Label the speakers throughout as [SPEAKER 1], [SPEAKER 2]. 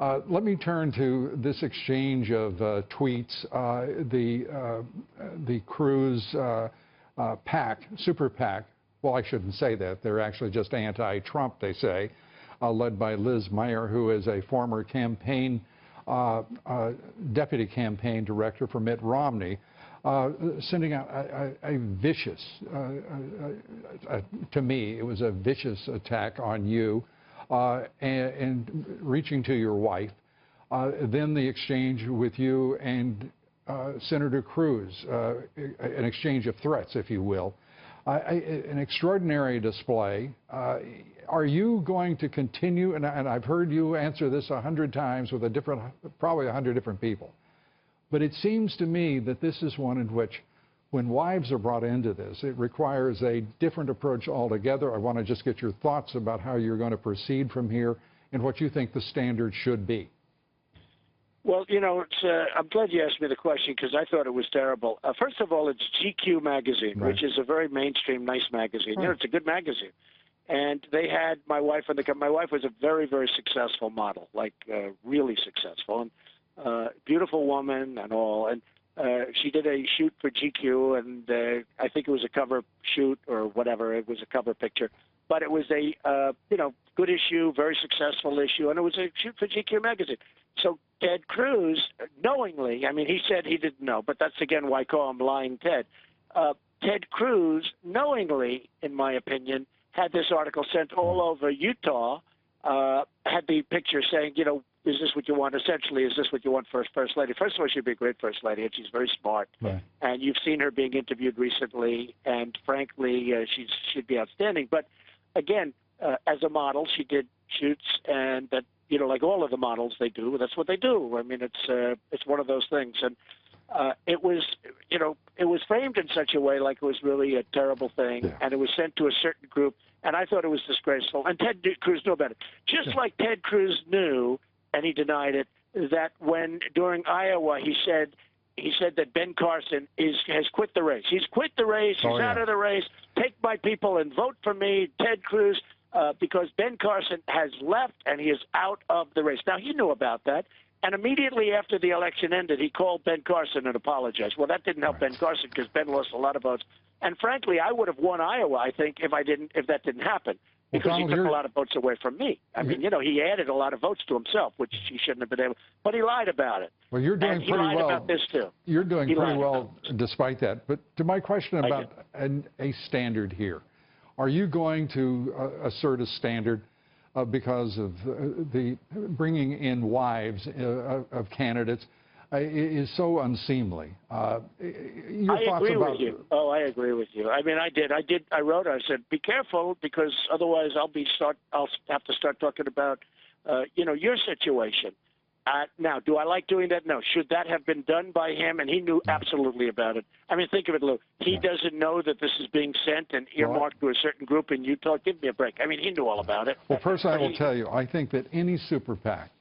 [SPEAKER 1] Let me turn to this exchange of tweets. The Cruz PAC, super PAC, well, I shouldn't say that. They're actually just anti-Trump, they say, led by Liz Meyer, who is a former deputy campaign director for Mitt Romney, sending out a vicious, to me, it was a vicious attack on you, and reaching to your wife. Then the exchange with you and Senator Cruz, an exchange of threats, if you will. An extraordinary display. Are you going to continue, and I've heard you answer this 100 times with probably 100 different people, but it seems to me that this is one in which, when wives are brought into this, it requires a different approach altogether. I want to just get your thoughts about how you're going to proceed from here and what you think the standard should be.
[SPEAKER 2] Well, you know, I'm glad you asked me the question because I thought it was terrible. First of all, it's GQ magazine, right, which is a very mainstream, nice magazine. Right. You know, it's a good magazine. And they had my wife on the cover. My wife was a very, very successful model, like really successful, and beautiful woman and all. And she did a shoot for GQ, and I think it was a cover shoot or whatever. It was a cover picture. But it was a, you know, good issue, very successful issue, and it was a shoot for GQ magazine. So Ted Cruz, knowingly, I mean, he said he didn't know, but that's, again, why I call him Lying Ted. Ted Cruz, knowingly, in my opinion, had this article sent all over Utah, had the picture saying, you know, is this what you want? Essentially, is this what you want for a first lady? First of all, she'd be a great first lady, and she's very smart. Right. And you've seen her being interviewed recently, and frankly, she'd be outstanding. But again, as a model, she did shoots, and that, you know, like all of the models, they do. That's what they do. I mean, it's one of those things. And it was, you know, it was framed in such a way like it was really a terrible thing, yeah, and it was sent to a certain group, and I thought it was disgraceful. And Ted Cruz knew about it. Just like Ted Cruz knew, and he denied it, that when during Iowa he said that Ben Carson has quit the race. He's quit the race. He's out of the race. Take my people and vote for me, Ted Cruz, because Ben Carson has left and he is out of the race. Now, he knew about that. And immediately after the election ended, he called Ben Carson and apologized. Well, that didn't help Ben Carson because Ben lost a lot of votes. And frankly, I would have won Iowa, I think, if that didn't happen, because he took a lot of votes away from me. I mean, you know, he added a lot of votes to himself, which he shouldn't have been able. But he lied about it.
[SPEAKER 1] Well, you're doing pretty well.
[SPEAKER 2] He lied about this too.
[SPEAKER 1] You're doing pretty well despite that. But to my question about a standard here, are you going to assert a standard because of the bringing in wives of candidates is so unseemly?
[SPEAKER 2] I agree with you. Oh, I agree with you. I mean, I wrote, I said, be careful, because otherwise I'll have to start talking about, you know, your situation. Now, do I like doing that? No. Should that have been done by him? And he knew absolutely about it. I mean, think of it, Lou. He doesn't know that this is being sent and earmarked to a certain group in Utah. Give me a break. I mean, he knew all about it.
[SPEAKER 1] Well, first, I will tell you, I think that any super PAC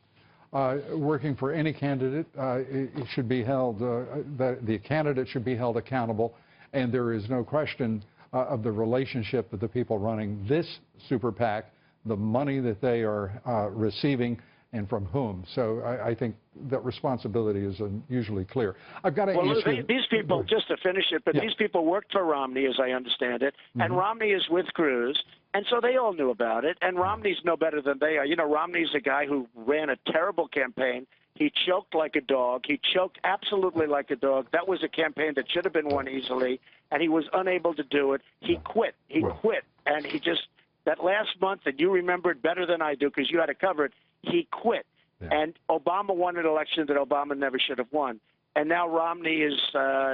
[SPEAKER 1] working for any candidate, it should be held, the candidate should be held accountable, and there is no question of the relationship of the people running this super PAC, the money that they are receiving, and from whom. So I think that responsibility is usually clear. I've got to answer.
[SPEAKER 2] These people, just to finish it, but these people worked for Romney, as I understand it, and Romney is with Cruz, and so they all knew about it, and Romney's no better than they are. You know, Romney's a guy who ran a terrible campaign. He choked like a dog. He choked absolutely like a dog. That was a campaign that should have been won easily, and he was unable to do it. He quit. He quit, and he just, that last month, and you remember it better than I do because you had to cover it, he quit. Yeah. And Obama won an election that Obama never should have won. And now Romney is,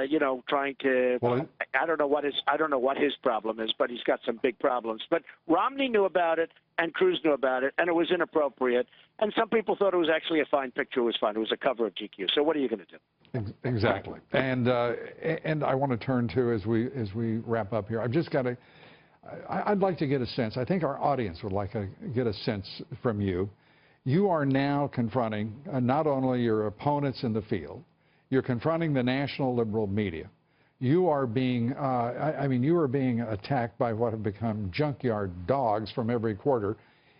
[SPEAKER 2] you know, trying to. Well, I don't know what his problem is, but he's got some big problems. But Romney knew about it, and Cruz knew about it, and it was inappropriate. And some people thought it was actually a fine picture. It was fine. It was a cover of GQ. So what are you going to do?
[SPEAKER 1] Exactly. And I want to turn to, as we wrap up here, I've just got to. I'd like to get a sense. I think our audience would like to get a sense from you. You are now confronting not only your opponents in the field, you're confronting the national liberal media. You are being, you are being attacked by what have become junkyard dogs from every quarter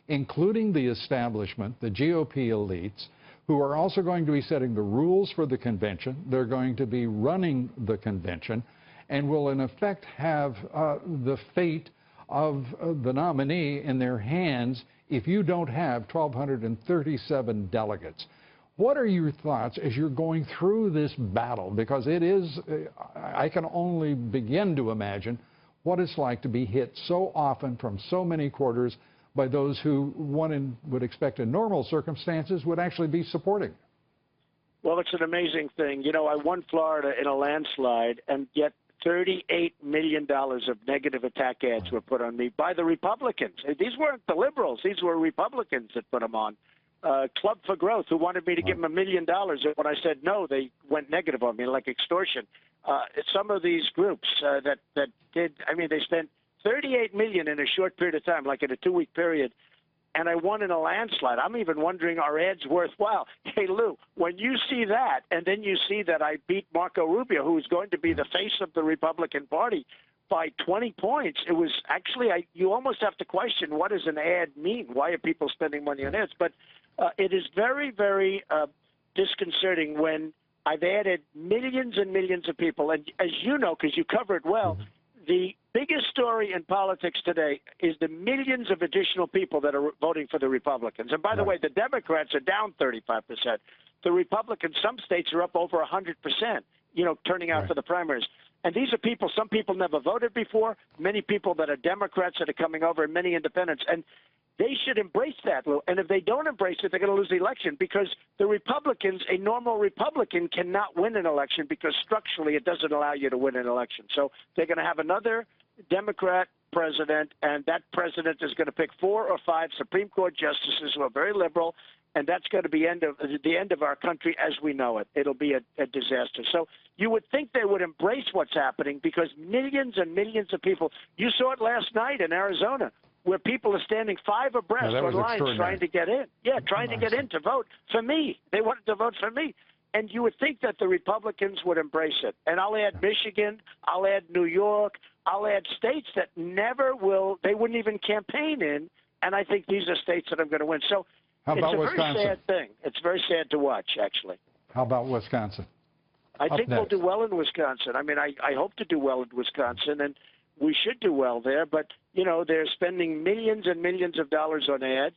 [SPEAKER 1] including the establishment, the GOP elites, who are also going to be setting the rules for the convention. They're going to be running the convention and will, in effect, have the fate of the nominee in their hands if you don't have 1,237 delegates. What are your thoughts as you're going through this battle? Because it is, I can only begin to imagine what it's like to be hit so often from so many quarters by those who one would expect in normal circumstances would actually be supporting.
[SPEAKER 2] Well, it's an amazing thing. You know, I won Florida in a landslide, and yet $38 million of negative attack ads were put on me by the Republicans. These weren't the liberals. These were Republicans that put them on. Club for Growth, who wanted me to give them $1 million. And when I said no, they went negative on me, like extortion. Some of these groups that did, I mean, they spent $38 million in a short period of time, like in a 2-week period, and I won in a landslide. I'm even wondering, are ads worthwhile? Hey, Lou, when you see that, and then you see that I beat Marco Rubio, who is going to be the face of the Republican Party, by 20 points, it was actually, you almost have to question, what does an ad mean? Why are people spending money on ads? But it is very, very disconcerting when I've added millions and millions of people. And as you know, because you cover it well, the biggest story in politics today is the millions of additional people that are voting for the Republicans. And by the way, the Democrats are down 35%. The Republicans, some states are up over 100%, you know, turning out for the primaries. And these are people, some people never voted before, many people that are Democrats that are coming over, and many independents. And they should embrace that, Lou. And if they don't embrace it, they're going to lose the election, because the Republicans, a normal Republican cannot win an election because structurally it doesn't allow you to win an election. So they're going to have another Democrat president, and that president is going to pick 4 or 5 Supreme Court justices who are very liberal, and that's going to be the end of our country as we know it. It'll be a disaster. So you would think they would embrace what's happening, because millions and millions of people, you saw it last night in Arizona, where people are standing 5 abreast on lines trying to get in. Yeah, trying to get in to vote for me. They wanted to vote for me. And you would think that the Republicans would embrace it. And I'll add Michigan, I'll add New York, I'll add states that never will, they wouldn't even campaign in, and I think these are states that I'm going to win. So it's a
[SPEAKER 1] Wisconsin?
[SPEAKER 2] Very sad thing. It's very sad to watch, actually.
[SPEAKER 1] How about Wisconsin?
[SPEAKER 2] I think we'll do well in Wisconsin. I mean, I hope to do well in Wisconsin, and we should do well there. But, you know, they're spending millions and millions of dollars on ads.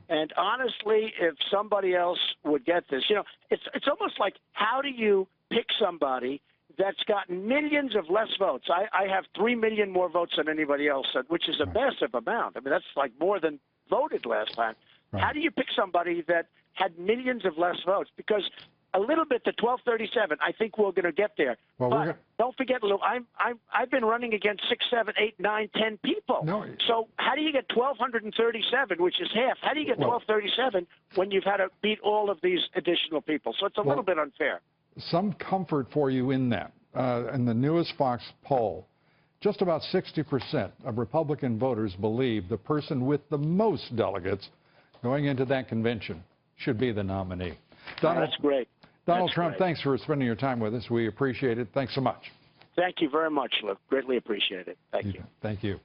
[SPEAKER 2] And honestly, if somebody else would get this, you know, it's almost like, how do you pick somebody that's gotten millions of less votes? I have 3 million more votes than anybody else, which is a massive amount. I mean, that's like more than voted last time. How do you pick somebody that had millions of less votes? Because a little bit to 1237, I think we're going to get there. Well, but don't forget, Lou, I've been running against 6, 7, 8, 9, 10 people. So how do you get 1,237, which is half? How do you get 1,237 when you've had to beat all of these additional people? So it's a little bit unfair.
[SPEAKER 1] Some comfort for you in that. In the newest Fox poll, just about 60% of Republican voters believe the person with the most delegates going into that convention should be the nominee. Donald,
[SPEAKER 2] that's great.
[SPEAKER 1] Donald Trump, thanks for spending your time with us. We appreciate it. Thanks so much.
[SPEAKER 2] Thank you very much, Luke. Greatly appreciate it. Thank you.
[SPEAKER 1] Thank you.